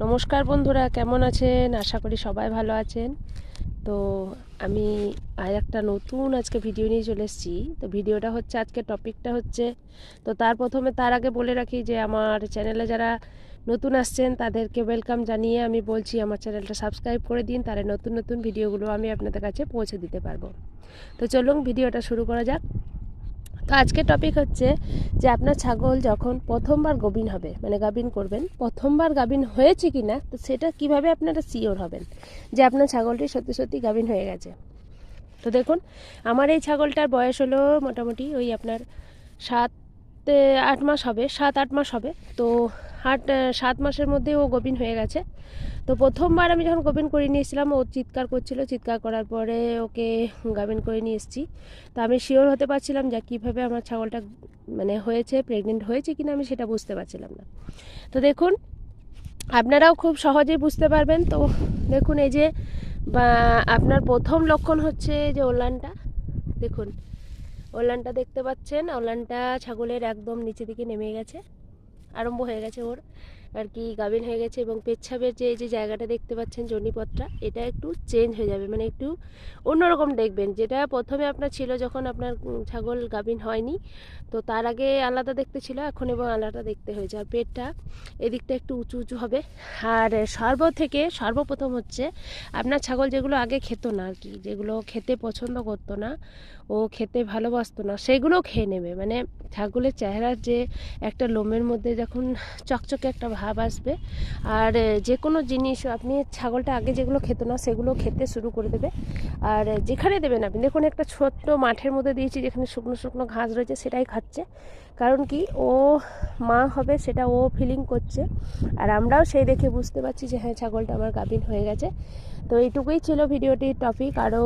নমস্কার বন্ধুরা, কেমন আছেন? আশা করি সবাই ভালো আছেন। তো আমি আর একটা নতুন আজকে ভিডিও নিয়ে চলে এসেছি। তো ভিডিওটা হচ্ছে, আজকে টপিকটা হচ্ছে, তো তার আগে বলে রাখি যে আমার চ্যানেলে যারা নতুন আসছেন তাদেরকে ওয়েলকাম জানিয়ে আমি বলছি আমার চ্যানেলটা সাবস্ক্রাইব করে দিন, তাহলে নতুন নতুন ভিডিওগুলো আমি আপনাদের কাছে পৌঁছে দিতে পারবো। তো চলুন ভিডিওটা শুরু করা যাক। তো আজকের টপিক হচ্ছে যে আপনার ছাগল যখন প্রথমবার গাভিন হবে, মানে গাভিন করবেন, প্রথমবার গাভিন হয়েছে কি না, তো সেটা কিভাবে আপনারা শিওর হবেন যে আপনার ছাগলটি সত্যি সত্যি গাভিন হয়ে গেছে। তো দেখুন, আমার এই ছাগলটার বয়স হলো মোটামুটি ওই আপনার 7-8 মাস হবে, 7-8 মাস হবে। তো 7 মাসের মধ্যে ও গাভিন হয়ে গেছে। তো প্রথমবার আমি যখন গাভিন করে নিয়ে এসেছিলাম, ও চিৎকার করছিল, চিৎকার করার পরে ওকে গাভিন করে নিয়ে এসেছি। তো আমি শিওর হতে পারছিলাম যে কীভাবে আমার ছাগলটা মানে হয়েছে, প্রেগনেন্ট হয়েছে কিনা আমি সেটা বুঝতে পারছিলাম না। তো দেখুন, আপনারাও খুব সহজেই বুঝতে পারবেন। তো দেখুন, এই যে আপনার প্রথম লক্ষণ হচ্ছে যে ওলানটা, দেখুন ওলানটা দেখতে পাচ্ছেন, ওলানটা ছাগলের একদম নিচে দিকে নেমে গেছে, আরম্ভ হয়ে গেছে ওর আর কি, গাভিন হয়ে গেছে। এবং পেচ্ছাপের যে এই যে জায়গাটা দেখতে পাচ্ছেন জনিপথটা, এটা একটু চেঞ্জ হয়ে যাবে, মানে একটু অন্যরকম দেখবেন। যেটা প্রথমে আপনার ছিল যখন আপনার ছাগল গাভিন হয়নি, তো তার আগে আলাদা দেখতে ছিল, এখন এবং আলাদা দেখতে হয়েছে। আর পেটটা এদিকটা একটু উঁচু উঁচু হবে। আর সর্বপ্রথম হচ্ছে আপনার ছাগল যেগুলো আগে খেত না আর কি, যেগুলো খেতে পছন্দ করতো না, ও খেতে ভালোবাসতো না, সেগুলো খেয়ে নেবে। মানে ছাগলের চেহারার যে একটা লোমের মধ্যে যখন চকচকে একটা ভাব আসবে, আর যে কোনো জিনিস আপনি ছাগলটা আগে যেগুলো খেত না সেগুলো খেতে শুরু করে দেবে। আর যেখানে দেবেন আপনি, দেখুন একটা ছোট্ট মাঠের মধ্যে দিয়েছি, যেখানে শুকনো শুকনো ঘাস রয়েছে সেটাই খাচ্ছে। কারণ কি, ও মা হবে সেটা ও ফিলিং করছে, আর আমরাও সেই দেখে বুঝতে পারছি যে হ্যাঁ, ছাগলটা আমার গাভিন হয়ে গেছে। তো এইটুকুই ছিল ভিডিওটির টপিক। আরও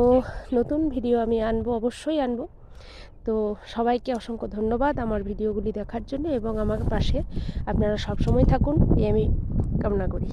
নতুন ভিডিও আমি আনবো, অবশ্যই আনবো। তো সবাইকে অসংখ্য ধন্যবাদ আমার ভিডিওগুলি দেখার জন্য, এবং আমার পাশে আপনারা সব সময় থাকুন, এই আমি কামনা করি।